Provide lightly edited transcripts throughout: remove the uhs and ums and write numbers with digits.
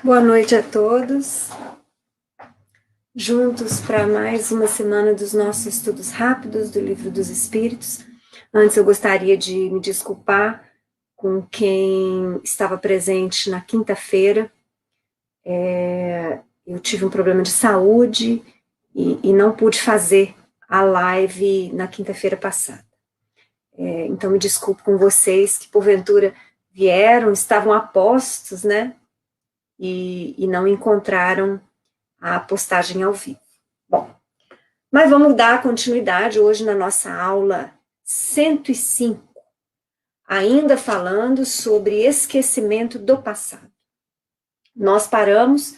Boa noite a todos, juntos para mais uma semana dos nossos estudos rápidos do Livro dos Espíritos. Antes eu gostaria de me desculpar com quem estava presente na quinta-feira. Eu tive um problema de saúde e não pude fazer a live na quinta-feira passada. Então me desculpo com vocês que porventura vieram, estavam a postos, né? E não encontraram a postagem ao vivo. Bom, mas vamos dar continuidade hoje na nossa aula 105, ainda falando sobre esquecimento do passado. Nós paramos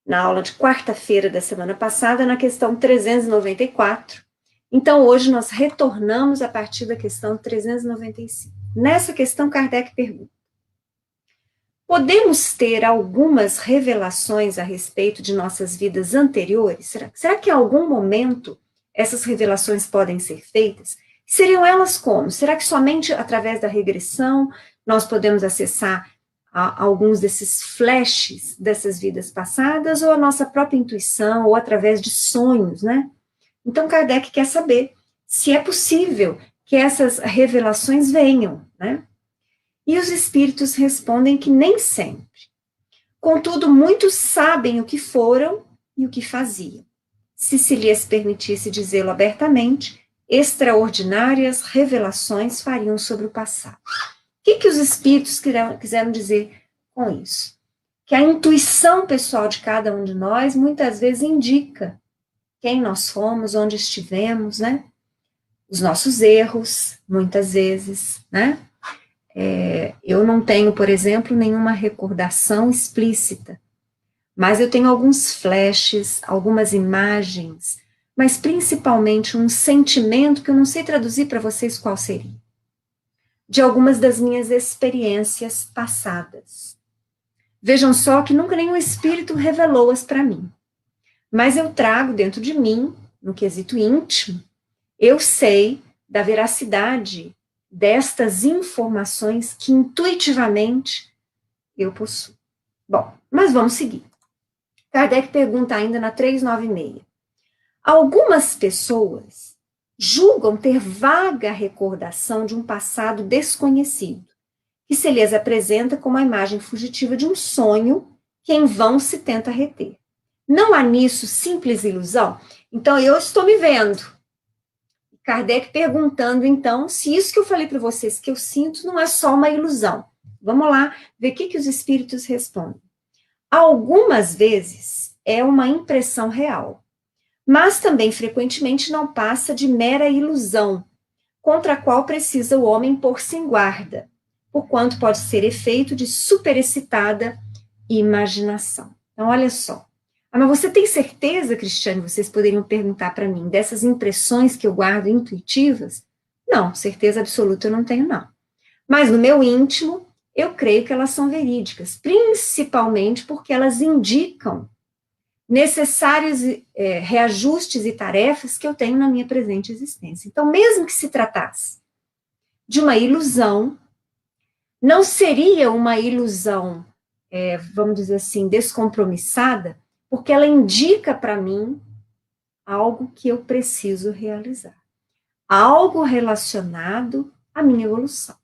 na aula de quarta-feira da semana passada na questão 394, então hoje nós retornamos a partir da questão 395. Nessa questão, Kardec pergunta: podemos ter algumas revelações a respeito de nossas vidas anteriores? Será que em algum momento essas revelações podem ser feitas? Seriam elas como? Será que somente através da regressão nós podemos acessar alguns desses flashes dessas vidas passadas, ou a nossa própria intuição, ou através de sonhos, né? Então Kardec quer saber se é possível que essas revelações venham, né? E os espíritos respondem que nem sempre. Contudo, muitos sabem o que foram e o que faziam. Se lhes permitisse dizê-lo abertamente, extraordinárias revelações fariam sobre o passado. O que os espíritos quiseram dizer com isso? Que a intuição pessoal de cada um de nós muitas vezes indica quem nós fomos, onde estivemos, né? Os nossos erros, muitas vezes, né? Eu não tenho, por exemplo, nenhuma recordação explícita, mas eu tenho alguns flashes, algumas imagens, mas principalmente um sentimento que eu não sei traduzir para vocês qual seria, de algumas das minhas experiências passadas. Vejam só que nunca nenhum espírito revelou-as para mim, mas eu trago dentro de mim, no quesito íntimo, eu sei da veracidade destas informações que intuitivamente eu possuo. Bom, mas vamos seguir. Kardec pergunta ainda na 396. Algumas pessoas julgam ter vaga recordação de um passado desconhecido, que se lhes apresenta como a imagem fugitiva de um sonho que em vão se tenta reter. Não há nisso simples ilusão? Então, eu estou me vendo. Kardec perguntando, então, se isso que eu falei para vocês, que eu sinto, não é só uma ilusão. Vamos lá ver o que os espíritos respondem. Algumas vezes é uma impressão real, mas também frequentemente não passa de mera ilusão, contra a qual precisa o homem pôr-se em guarda, porquanto pode ser efeito de superexcitada imaginação. Então, olha só. Mas você tem certeza, Cristiane, vocês poderiam perguntar para mim, dessas impressões que eu guardo intuitivas? Não, certeza absoluta eu não tenho, não. Mas no meu íntimo, eu creio que elas são verídicas, principalmente porque elas indicam necessários reajustes e tarefas que eu tenho na minha presente existência. Então, mesmo que se tratasse de uma ilusão, não seria uma ilusão, vamos dizer assim, descompromissada, porque ela indica para mim algo que eu preciso realizar. Algo relacionado à minha evolução,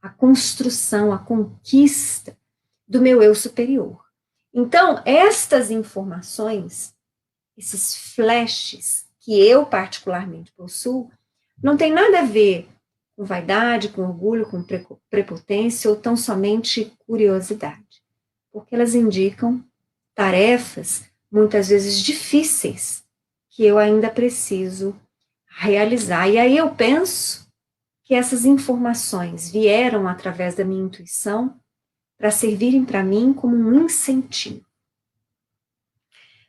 à construção, à conquista do meu eu superior. Então, estas informações, esses flashes que eu particularmente possuo, não tem nada a ver com vaidade, com orgulho, com prepotência ou tão somente curiosidade, porque elas indicam tarefas, muitas vezes difíceis, que eu ainda preciso realizar. E aí eu penso que essas informações vieram através da minha intuição para servirem para mim como um incentivo.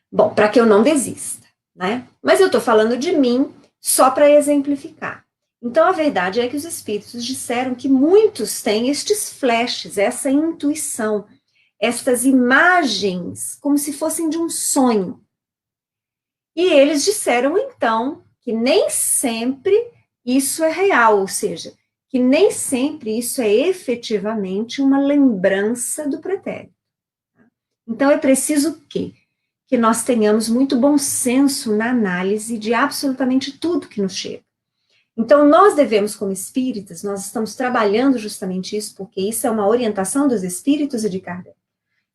Bom, para que eu não desista, né? Mas eu estou falando de mim só para exemplificar. Então, a verdade é que os espíritos disseram que muitos têm estes flashes, essa intuição, estas imagens, como se fossem de um sonho. E eles disseram, então, que nem sempre isso é real, ou seja, que nem sempre isso é efetivamente uma lembrança do pretérito. Então é preciso o quê? Que nós tenhamos muito bom senso na análise de absolutamente tudo que nos chega. Então, nós devemos, como espíritas, nós estamos trabalhando justamente isso, porque isso é uma orientação dos espíritos e de Kardec.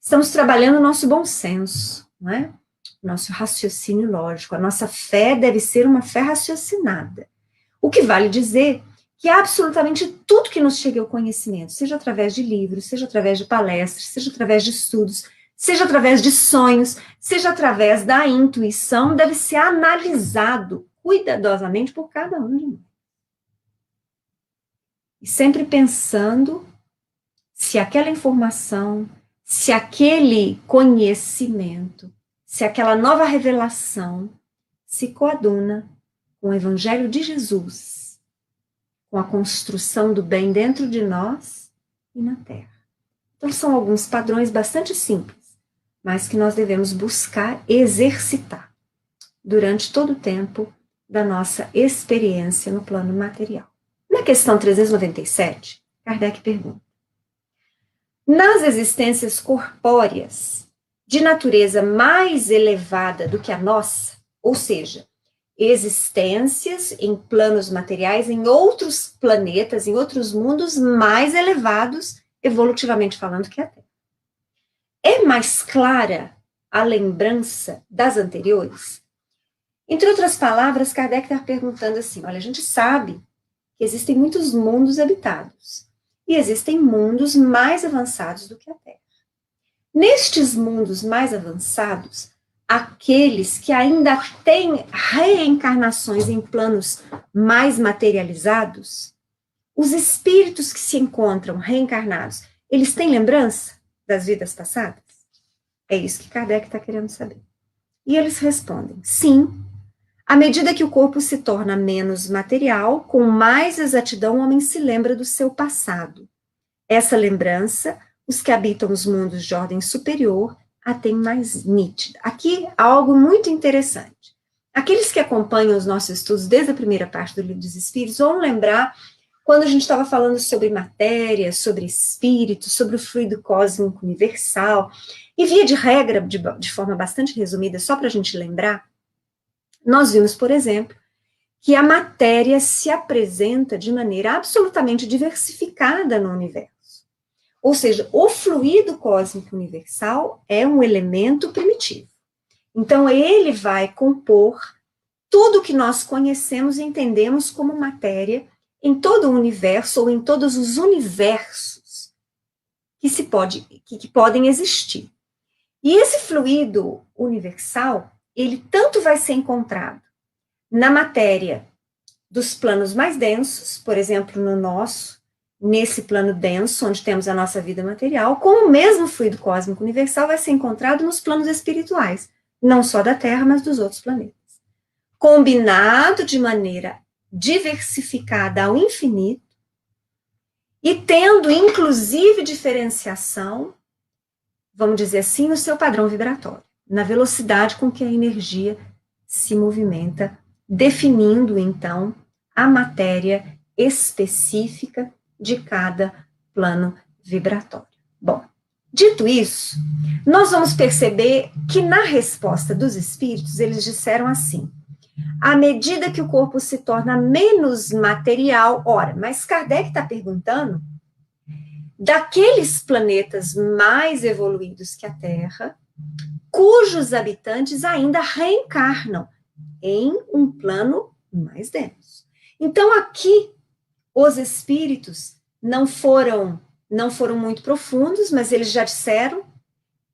Estamos trabalhando o nosso bom senso, não é? Nosso raciocínio lógico. A nossa fé deve ser uma fé raciocinada. O que vale dizer que absolutamente tudo que nos chega ao conhecimento, seja através de livros, seja através de palestras, seja através de estudos, seja através de sonhos, seja através da intuição, deve ser analisado cuidadosamente por cada um de nós. E sempre pensando se aquela informação, se aquele conhecimento, se aquela nova revelação se coaduna com o Evangelho de Jesus, com a construção do bem dentro de nós e na Terra. Então, são alguns padrões bastante simples, mas que nós devemos buscar exercitar durante todo o tempo da nossa experiência no plano material. Na questão 397, Kardec pergunta: nas existências corpóreas de natureza mais elevada do que a nossa, ou seja, existências em planos materiais, em outros planetas, em outros mundos mais elevados, evolutivamente falando, que a Terra, é mais clara a lembrança das anteriores? Entre outras palavras, Kardec está perguntando assim: olha, a gente sabe que existem muitos mundos habitados, e existem mundos mais avançados do que a Terra. Nestes mundos mais avançados, aqueles que ainda têm reencarnações em planos mais materializados, os espíritos que se encontram reencarnados, eles têm lembrança das vidas passadas? É isso que Kardec está querendo saber. E eles respondem: sim. À medida que o corpo se torna menos material, com mais exatidão o homem se lembra do seu passado. Essa lembrança, os que habitam os mundos de ordem superior a têm mais nítida. Aqui, algo muito interessante. Aqueles que acompanham os nossos estudos desde a primeira parte do Livro dos Espíritos vão lembrar quando a gente estava falando sobre matéria, sobre espírito, sobre o fluido cósmico universal. E via de regra, de forma bastante resumida, só para a gente lembrar, nós vimos, por exemplo, que a matéria se apresenta de maneira absolutamente diversificada no universo. Ou seja, o fluido cósmico universal é um elemento primitivo. Então, ele vai compor tudo que nós conhecemos e entendemos como matéria em todo o universo ou em todos os universos que podem existir. E esse fluido universal, ele tanto vai ser encontrado na matéria dos planos mais densos, por exemplo, nesse plano denso, onde temos a nossa vida material, como o mesmo fluido cósmico universal vai ser encontrado nos planos espirituais, não só da Terra, mas dos outros planetas. Combinado de maneira diversificada ao infinito, e tendo, inclusive, diferenciação, vamos dizer assim, no seu padrão vibratório, na velocidade com que a energia se movimenta, definindo, então, a matéria específica de cada plano vibratório. Bom, dito isso, nós vamos perceber que na resposta dos espíritos, eles disseram assim: à medida que o corpo se torna menos material, ora, mas Kardec está perguntando daqueles planetas mais evoluídos que a Terra, cujos habitantes ainda reencarnam em um plano mais denso. Então, aqui, os espíritos não foram muito profundos, mas eles já disseram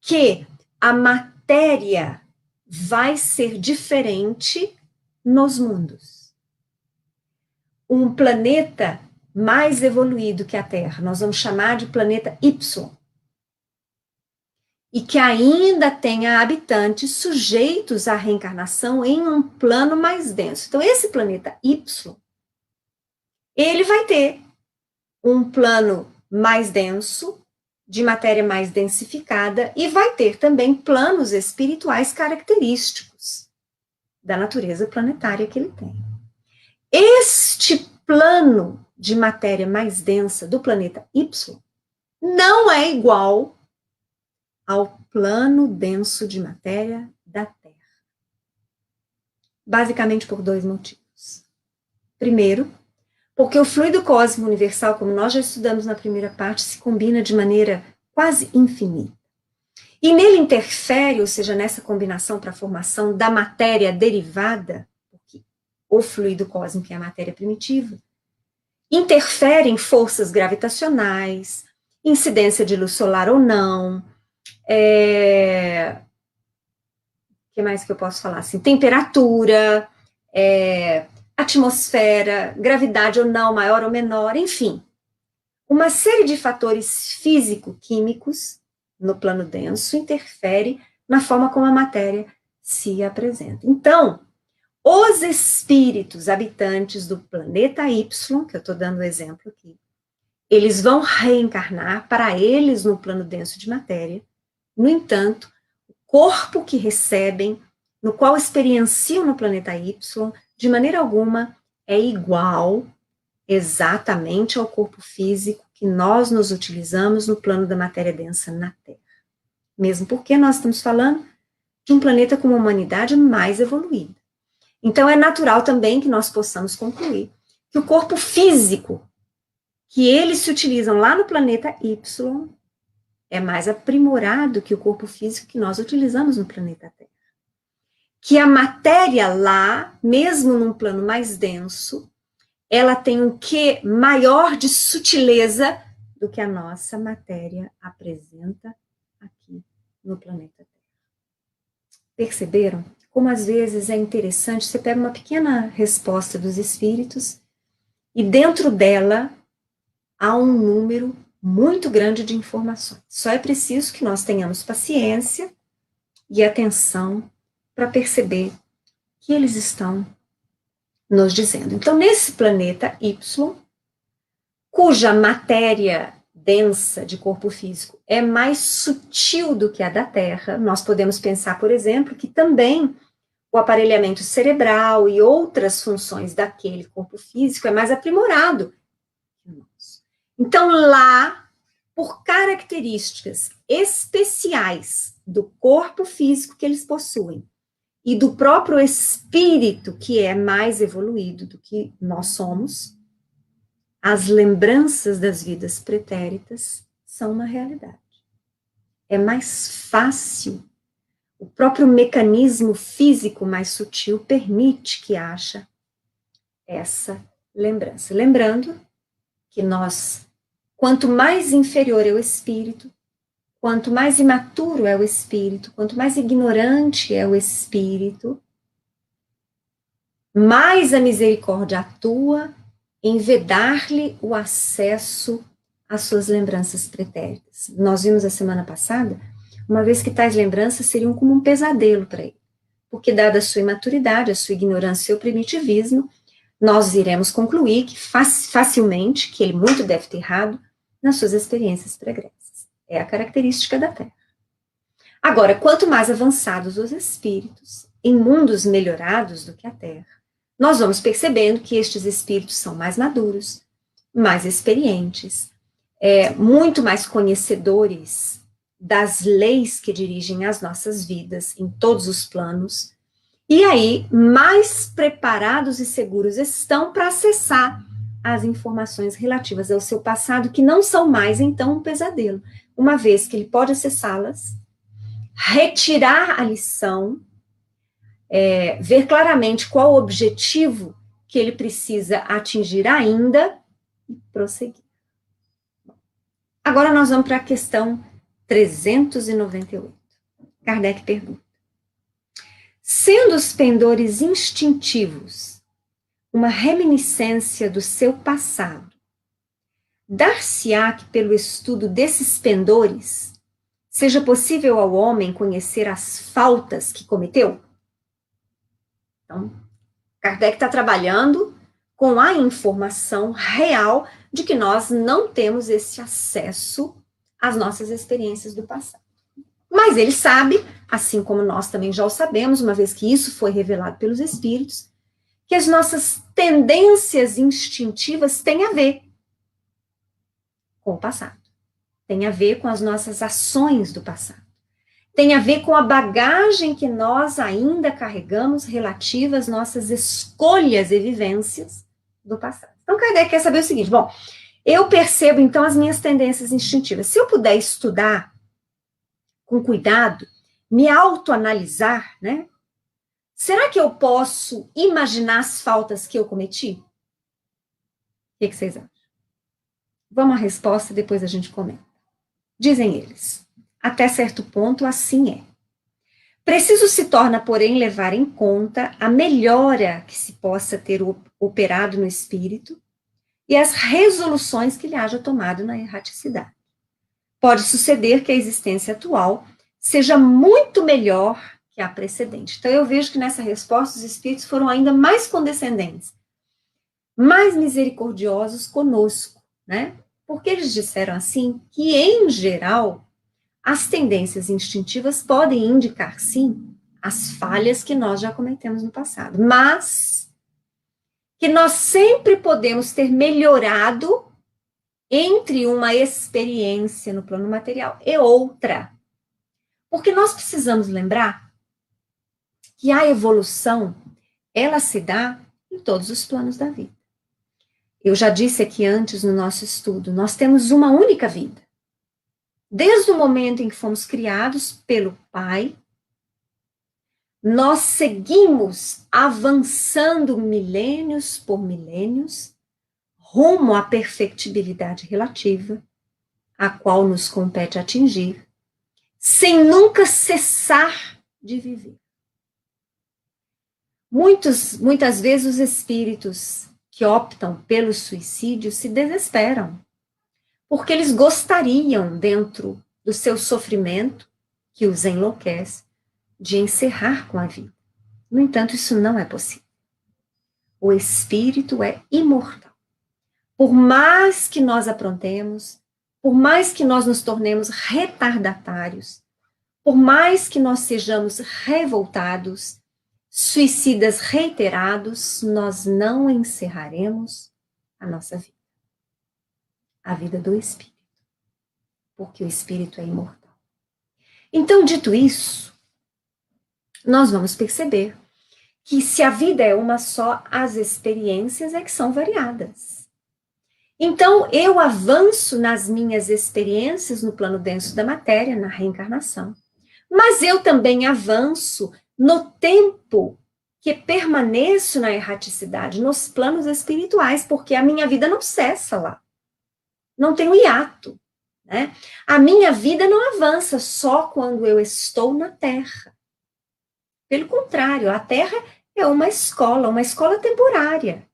que a matéria vai ser diferente nos mundos. Um planeta mais evoluído que a Terra, nós vamos chamar de planeta Y, e que ainda tenha habitantes sujeitos à reencarnação em um plano mais denso. Então, esse planeta Y, ele vai ter um plano mais denso, de matéria mais densificada, e vai ter também planos espirituais característicos da natureza planetária que ele tem. Este plano de matéria mais densa do planeta Y não é igual ao plano denso de matéria da Terra. Basicamente por dois motivos. Primeiro, porque o fluido cósmico universal, como nós já estudamos na primeira parte, se combina de maneira quase infinita. E nele interfere, ou seja, nessa combinação para a formação da matéria derivada, porque o fluido cósmico é a matéria primitiva, interfere em forças gravitacionais, incidência de luz solar ou não, o que mais que eu posso falar? Assim, temperatura, atmosfera, gravidade ou não, maior ou menor, enfim. Uma série de fatores físico-químicos no plano denso interfere na forma como a matéria se apresenta. Então, os espíritos habitantes do planeta Y, que eu estou dando o exemplo aqui, eles vão reencarnar para eles no plano denso de matéria. No entanto, o corpo que recebem, no qual experienciam no planeta Y, de maneira alguma é igual exatamente ao corpo físico que nós nos utilizamos no plano da matéria densa na Terra. Mesmo porque nós estamos falando de um planeta com uma humanidade mais evoluída. Então, é natural também que nós possamos concluir que o corpo físico que eles se utilizam lá no planeta Y é mais aprimorado que o corpo físico que nós utilizamos no planeta Terra. Que a matéria lá, mesmo num plano mais denso, ela tem um quê maior de sutileza do que a nossa matéria apresenta aqui no planeta Terra. Perceberam? Como às vezes é interessante, você pega uma pequena resposta dos espíritos e dentro dela há um número muito grande de informações. Só é preciso que nós tenhamos paciência e atenção para perceber que eles estão nos dizendo. Então, nesse planeta Y, cuja matéria densa de corpo físico é mais sutil do que a da Terra, nós podemos pensar, por exemplo, que também o aparelhamento cerebral e outras funções daquele corpo físico é mais aprimorado que o nosso. Então, lá, por características especiais do corpo físico que eles possuem e do próprio espírito, que é mais evoluído do que nós somos, as lembranças das vidas pretéritas são uma realidade. É mais fácil, o próprio mecanismo físico mais sutil permite que haja essa lembrança. Lembrando que nós, quanto mais inferior é o espírito, quanto mais imaturo é o espírito, quanto mais ignorante é o espírito, mais a misericórdia atua em vedar-lhe o acesso às suas lembranças pretéritas. Nós vimos a semana passada, uma vez que tais lembranças seriam como um pesadelo para ele, porque dada a sua imaturidade, a sua ignorância e seu primitivismo, nós iremos concluir que facilmente, que ele muito deve ter errado nas suas experiências pregressas. É a característica da Terra. Agora, quanto mais avançados os espíritos, em mundos melhorados do que a Terra, nós vamos percebendo que estes espíritos são mais maduros, mais experientes, muito mais conhecedores das leis que dirigem as nossas vidas em todos os planos, e aí mais preparados e seguros estão para acessar as informações relativas ao seu passado, que não são mais, então, um pesadelo, uma vez que ele pode acessá-las, retirar a lição, ver claramente qual o objetivo que ele precisa atingir ainda e prosseguir. Agora nós vamos para a questão 398. Kardec pergunta: sendo os pendores instintivos uma reminiscência do seu passado, dar-se-á que pelo estudo desses pendores seja possível ao homem conhecer as faltas que cometeu? Então, Kardec está trabalhando com a informação real de que nós não temos esse acesso às nossas experiências do passado. Mas ele sabe, assim como nós também já o sabemos, uma vez que isso foi revelado pelos espíritos, que as nossas tendências instintivas têm a ver com o passado. Tem a ver com as nossas ações do passado. tem a ver com a bagagem que nós ainda carregamos relativa às nossas escolhas e vivências do passado. Então, Kardec quer saber o seguinte, bom, eu percebo, então, as minhas tendências instintivas. Se eu puder estudar com cuidado, me autoanalisar, né? Será que eu posso imaginar as faltas que eu cometi? O que vocês acham? Vamos à resposta e depois a gente comenta. Dizem eles, até certo ponto, assim é. Preciso se torna, porém, levar em conta a melhora que se possa ter operado no espírito e as resoluções que lhe haja tomado na erraticidade. Pode suceder que a existência atual seja muito melhor que a precedente. Então, eu vejo que nessa resposta os espíritos foram ainda mais condescendentes, mais misericordiosos conosco, né? Porque eles disseram assim que, em geral, as tendências instintivas podem indicar, sim, as falhas que nós já cometemos no passado, mas que nós sempre podemos ter melhorado entre uma experiência no plano material e outra. Porque nós precisamos lembrar que a evolução, ela se dá em todos os planos da vida. Eu já disse aqui antes no nosso estudo, nós temos uma única vida. Desde o momento em que fomos criados pelo Pai, nós seguimos avançando milênios por milênios, rumo à perfectibilidade relativa, a qual nos compete atingir, sem nunca cessar de viver. Muitas vezes os espíritos que optam pelo suicídio se desesperam, porque eles gostariam, dentro do seu sofrimento, que os enlouquece, de encerrar com a vida. No entanto, isso não é possível. O espírito é imortal. Por mais que nós aprontemos, por mais que nós nos tornemos retardatários, por mais que nós sejamos revoltados, suicidas reiterados, nós não encerraremos a nossa vida. A vida do espírito. Porque o espírito é imortal. Então, dito isso, nós vamos perceber que se a vida é uma só, as experiências é que são variadas. Então, eu avanço nas minhas experiências no plano denso da matéria, na reencarnação. Mas eu também avanço no tempo que permaneço na erraticidade, nos planos espirituais, porque a minha vida não cessa lá. Não tem um hiato, né? A minha vida não avança só quando eu estou na Terra. Pelo contrário, a Terra é uma escola temporária,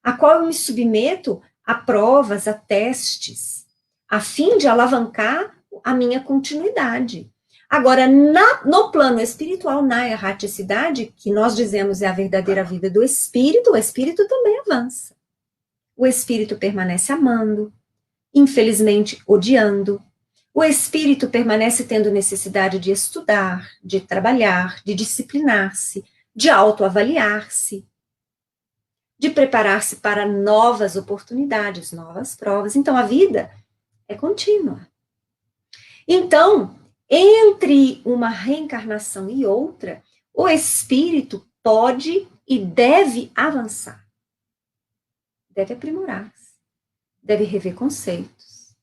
a qual eu me submeto a provas, a testes, a fim de alavancar a minha continuidade. Agora, no plano espiritual, na erraticidade, que nós dizemos é a verdadeira vida do espírito, o espírito também avança. O espírito permanece amando, infelizmente odiando. O espírito permanece tendo necessidade de estudar, de trabalhar, de disciplinar-se, de autoavaliar-se, de preparar-se para novas oportunidades, novas provas. Então, a vida é contínua. Então, entre uma reencarnação e outra, o espírito pode e deve avançar. Deve aprimorar-se, deve rever conceitos,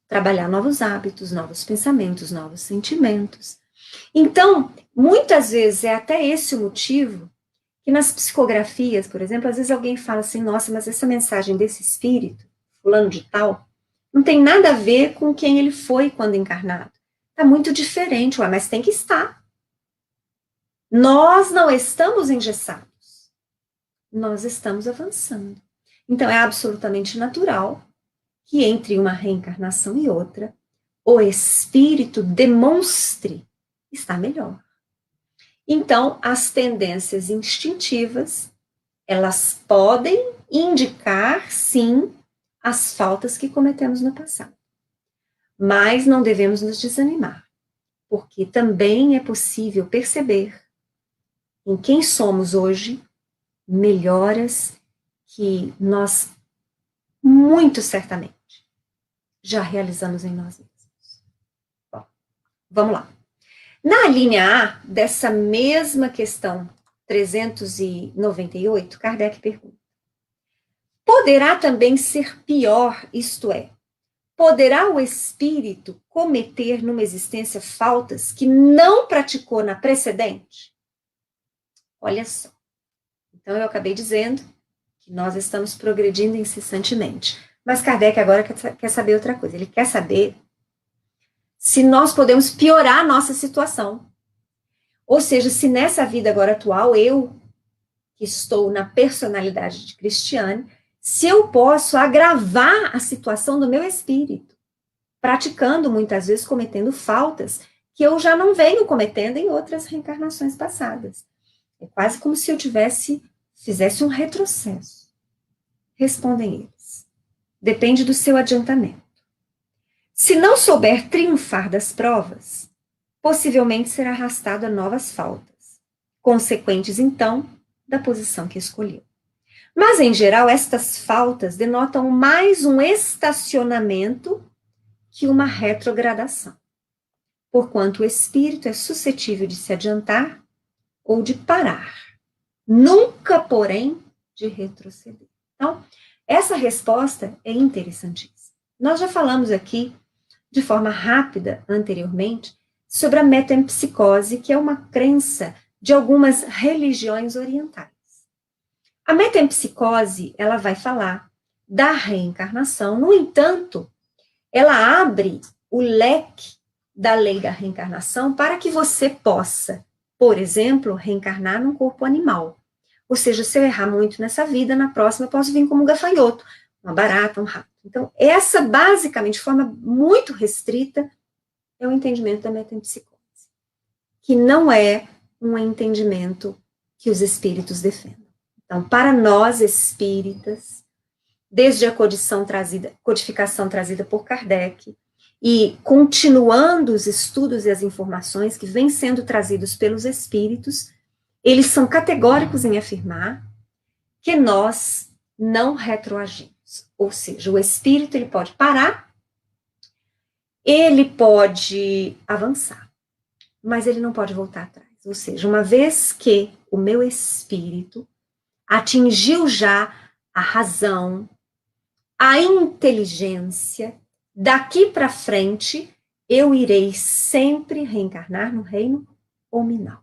trabalhar novos hábitos, novos pensamentos, novos sentimentos. Então, muitas vezes é até esse o motivo que nas psicografias, por exemplo, às vezes alguém fala assim, nossa, mas essa mensagem desse espírito, fulano de tal, não tem nada a ver com quem ele foi quando encarnado. Está muito diferente, ué, mas tem que estar. Nós não estamos engessados. Nós estamos avançando. Então, é absolutamente natural que entre uma reencarnação e outra, o espírito demonstre estar melhor. Então, as tendências instintivas, elas podem indicar, sim, as faltas que cometemos no passado. Mas não devemos nos desanimar, porque também é possível perceber em quem somos hoje melhoras que nós, muito certamente, já realizamos em nós mesmos. Bom, vamos lá. Na linha A, dessa mesma questão 398, Kardec pergunta: poderá também ser pior, isto é, poderá o espírito cometer numa existência faltas que não praticou na precedente? Olha só. Então, eu acabei dizendo que nós estamos progredindo incessantemente. Mas Kardec agora quer saber outra coisa. Ele quer saber se nós podemos piorar a nossa situação. Ou seja, se nessa vida agora atual, eu, que estou na personalidade de Cristiane, se eu posso agravar a situação do meu espírito, praticando, muitas vezes, cometendo faltas que eu já não venho cometendo em outras reencarnações passadas. É quase como se eu fizesse um retrocesso. Respondem eles. Depende do seu adiantamento. Se não souber triunfar das provas, possivelmente será arrastado a novas faltas, consequentes, então, da posição que escolheu. Mas, em geral, estas faltas denotam mais um estacionamento que uma retrogradação, porquanto o espírito é suscetível de se adiantar ou de parar, nunca, porém, de retroceder. Então, essa resposta é interessantíssima. Nós já falamos aqui, de forma rápida, anteriormente, sobre a metempsicose, que é uma crença de algumas religiões orientais. A metempsicose, ela vai falar da reencarnação, no entanto, ela abre o leque da lei da reencarnação para que você possa, por exemplo, reencarnar num corpo animal. Ou seja, se eu errar muito nessa vida, na próxima eu posso vir como um gafanhoto, uma barata, um rato. Então, essa, basicamente, de forma muito restrita, é o entendimento da metempsicose, que não é um entendimento que os espíritos defendem. Então, para nós espíritas, desde a codificação trazida por Kardec, e continuando os estudos e as informações que vêm sendo trazidos pelos espíritos, eles são categóricos em afirmar que nós não retroagimos. Ou seja, o espírito ele pode parar, ele pode avançar, mas ele não pode voltar atrás. Ou seja, uma vez que o meu espírito atingiu já a razão, a inteligência, daqui para frente, eu irei sempre reencarnar no reino hominal.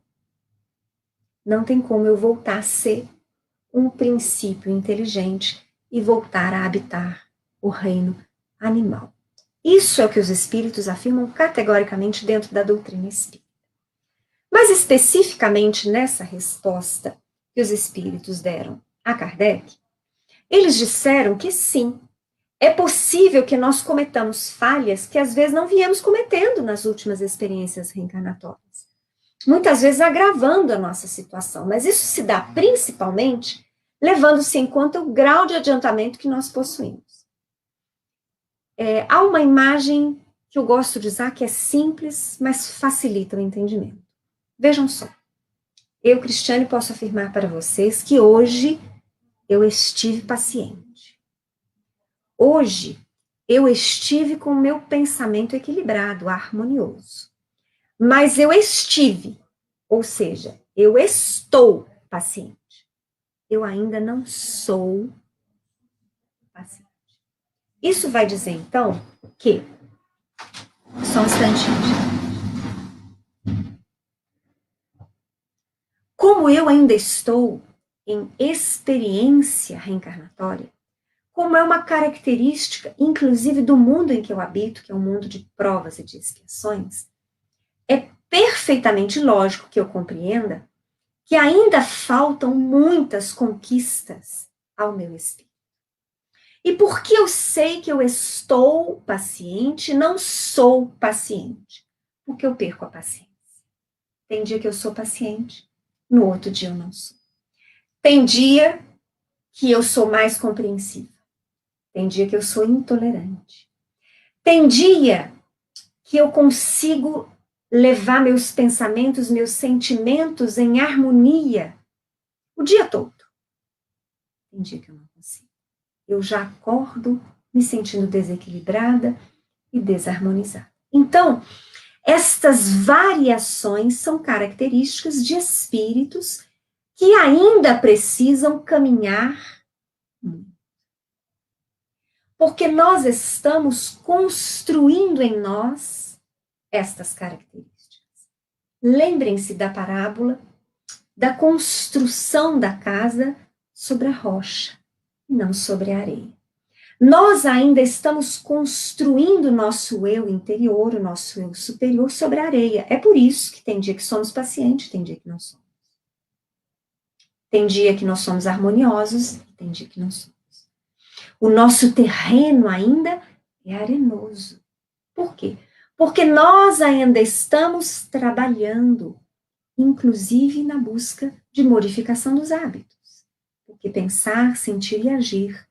Não tem como eu voltar a ser um princípio inteligente e voltar a habitar o reino animal. Isso é o que os espíritos afirmam categoricamente dentro da doutrina espírita. Mas especificamente nessa resposta que os espíritos deram a Kardec, eles disseram que sim, é possível que nós cometamos falhas que às vezes não viemos cometendo nas últimas experiências reencarnatórias. Muitas vezes agravando a nossa situação, mas isso se dá principalmente levando-se em conta o grau de adiantamento que nós possuímos. Há uma imagem que eu gosto de usar que é simples, mas facilita o entendimento. Vejam só, eu, Cristiane, posso afirmar para vocês que hoje eu estive paciente. Hoje eu estive com o meu pensamento equilibrado, harmonioso. Mas eu estive, ou seja, eu estou paciente. Eu ainda não sou paciente. Isso vai dizer, então, que... Só um instantinho. Como eu ainda estou em experiência reencarnatória, como é uma característica, inclusive, do mundo em que eu habito, que é um mundo de provas e de expiações, é perfeitamente lógico que eu compreenda que ainda faltam muitas conquistas ao meu espírito. E por que eu sei que eu estou paciente, não sou paciente? Porque eu perco a paciência. Tem dia que eu sou paciente, no outro dia eu não sou. Tem dia que eu sou mais compreensiva. Tem dia que eu sou intolerante. Tem dia que eu consigo levar meus pensamentos, meus sentimentos em harmonia o dia todo. Tem dia que eu não consigo. Eu já acordo me sentindo desequilibrada e desarmonizada. Então, Estas variações são características de espíritos que ainda precisam caminhar, porque nós estamos construindo em nós estas características. Lembrem-se da parábola da construção da casa sobre a rocha, não sobre a areia. Nós ainda estamos construindo o nosso eu interior, o nosso eu superior sobre a areia. É por isso que tem dia que somos pacientes, tem dia que não somos. Tem dia que nós somos harmoniosos, tem dia que não somos. O nosso terreno ainda é arenoso. Por quê? Porque nós ainda estamos trabalhando, inclusive na busca de modificação dos hábitos. Porque pensar, sentir e agir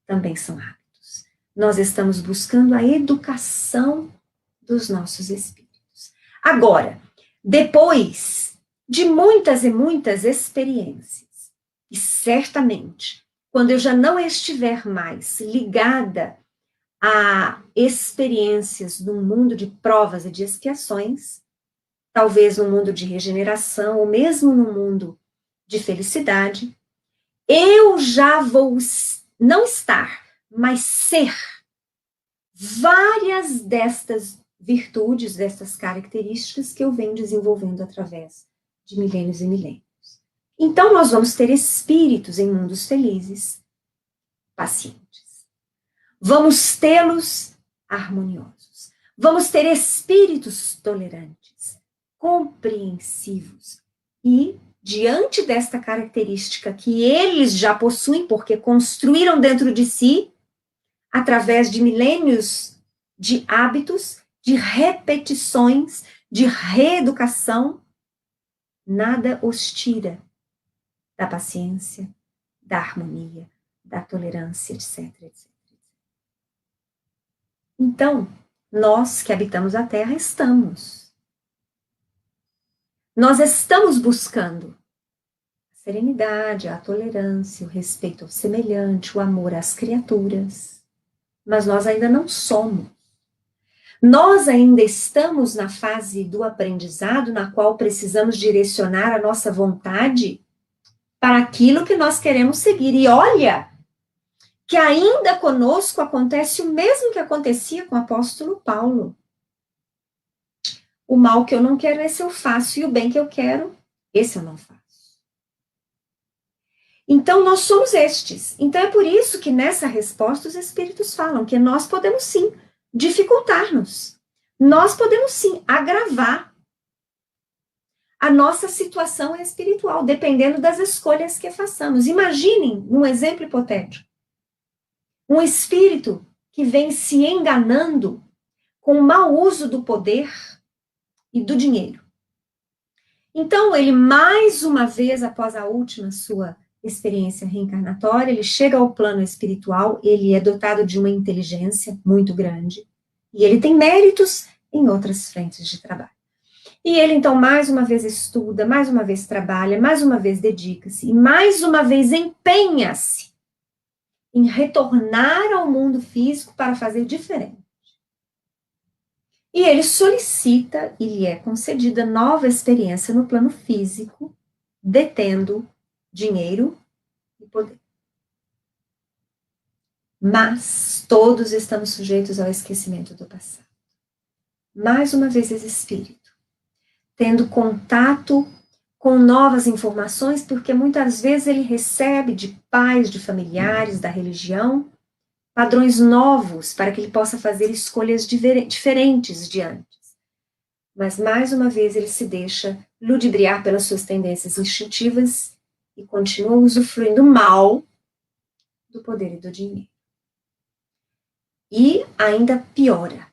também são hábitos. Nós estamos buscando a educação dos nossos espíritos. Agora, depois de muitas e muitas experiências, e certamente, quando eu já não estiver mais ligada a experiências num mundo de provas e de expiações, talvez no mundo de regeneração, ou mesmo no mundo de felicidade, eu já vou não estar, mas ser várias destas virtudes, destas características que eu venho desenvolvendo através de milênios e milênios. Então, nós vamos ter espíritos em mundos felizes, pacientes. Vamos tê-los harmoniosos. Vamos ter espíritos tolerantes, compreensivos e, diante desta característica que eles já possuem, porque construíram dentro de si, através de milênios de hábitos, de repetições, de reeducação, nada os tira da paciência, da harmonia, da tolerância, etc, etc. Então, nós que habitamos a Terra nós estamos buscando a serenidade, a tolerância, o respeito ao semelhante, o amor às criaturas, mas nós ainda não somos. Nós ainda estamos na fase do aprendizado, na qual precisamos direcionar a nossa vontade para aquilo que nós queremos seguir. E olha, que ainda conosco acontece o mesmo que acontecia com o apóstolo Paulo. O mal que eu não quero, esse eu faço, e o bem que eu quero, esse eu não faço. Então, nós somos estes. Então, é por isso que nessa resposta os espíritos falam que nós podemos sim dificultar-nos. Nós podemos sim agravar a nossa situação espiritual, dependendo das escolhas que façamos. Imaginem, um exemplo hipotético, um espírito que vem se enganando com o mau uso do poder e do dinheiro. Então, ele, mais uma vez, após a última sua experiência reencarnatória, ele chega ao plano espiritual, ele é dotado de uma inteligência muito grande, e ele tem méritos em outras frentes de trabalho. E ele, então, mais uma vez estuda, mais uma vez trabalha, mais uma vez dedica-se, e mais uma vez empenha-se em retornar ao mundo físico para fazer diferente. E ele solicita, e lhe é concedida nova experiência no plano físico, detendo dinheiro e poder. Mas todos estamos sujeitos ao esquecimento do passado. Mais uma vez esse espírito, tendo contato com novas informações, porque muitas vezes ele recebe de pais, de familiares, da religião, padrões novos para que ele possa fazer escolhas diferentes de antes. Mas, mais uma vez, ele se deixa ludibriar pelas suas tendências instintivas e continua usufruindo mal do poder e do dinheiro. E ainda piora,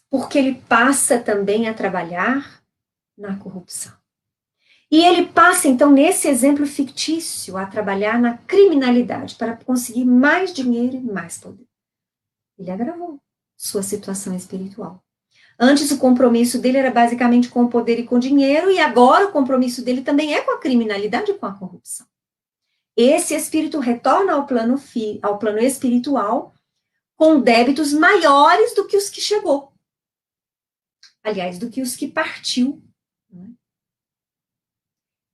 porque ele passa também a trabalhar na corrupção. E ele passa, então, nesse exemplo fictício, a trabalhar na criminalidade para conseguir mais dinheiro e mais poder. Ele agravou sua situação espiritual. Antes, o compromisso dele era basicamente com o poder e com o dinheiro, e agora o compromisso dele também é com a criminalidade e com a corrupção. Esse espírito retorna ao plano espiritual com débitos maiores do que os que chegou. aliás, do que os que partiu. Né?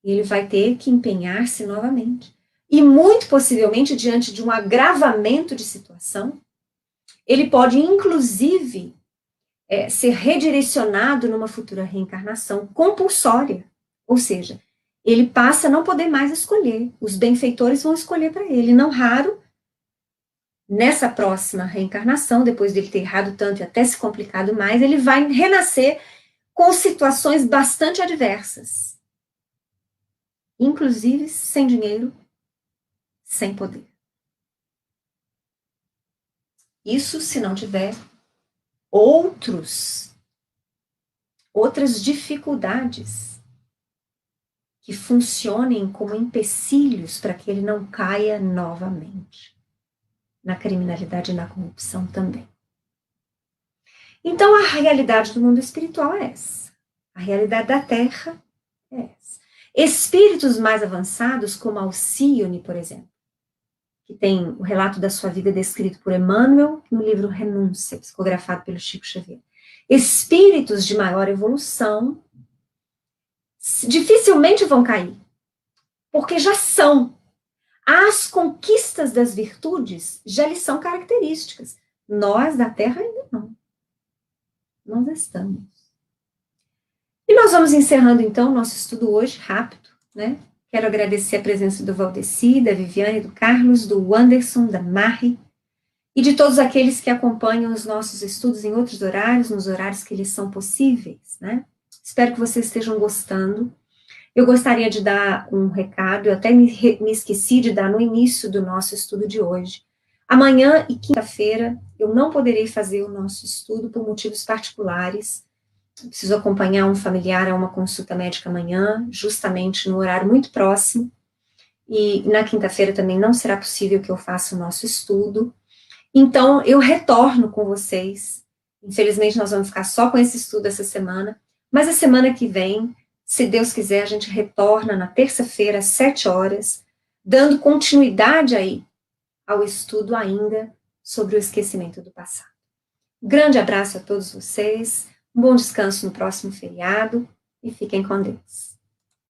Ele vai ter que empenhar-se novamente. E muito possivelmente, diante de um agravamento de situação, ele pode, inclusive, ser redirecionado numa futura reencarnação compulsória. Ou seja, ele passa a não poder mais escolher. Os benfeitores vão escolher para ele. Não raro, nessa próxima reencarnação, depois dele ter errado tanto e até se complicado mais, ele vai renascer com situações bastante adversas. Inclusive sem dinheiro, sem poder. Isso se não tiver outras dificuldades que funcionem como empecilhos para que ele não caia novamente na criminalidade e na corrupção também. Então, a realidade do mundo espiritual é essa. A realidade da Terra é essa. Espíritos mais avançados, como Alcione, por exemplo, que tem o relato da sua vida descrito por Emmanuel no livro Renúncia, psicografado pelo Chico Xavier. Espíritos de maior evolução dificilmente vão cair, porque já são. As conquistas das virtudes já lhes são características. Nós, da Terra, ainda não. Nós estamos. E nós vamos encerrando, então, o nosso estudo hoje, rápido, né? Quero agradecer a presença do Valdeci, da Viviane, do Carlos, do Anderson, da Mari, e de todos aqueles que acompanham os nossos estudos em outros horários, nos horários que lhes são possíveis, né? Espero que vocês estejam gostando. Eu gostaria de dar um recado, eu até me esqueci de dar no início do nosso estudo de hoje. Amanhã e quinta-feira eu não poderei fazer o nosso estudo por motivos particulares. Eu preciso acompanhar um familiar a uma consulta médica amanhã, justamente no horário muito próximo. E na quinta-feira também não será possível que eu faça o nosso estudo. Então, eu retorno com vocês. Infelizmente, nós vamos ficar só com esse estudo essa semana. Mas a semana que vem, se Deus quiser, a gente retorna na terça-feira, às 7 horas, dando continuidade aí ao estudo ainda sobre o esquecimento do passado. Um grande abraço a todos vocês, um bom descanso no próximo feriado e fiquem com Deus.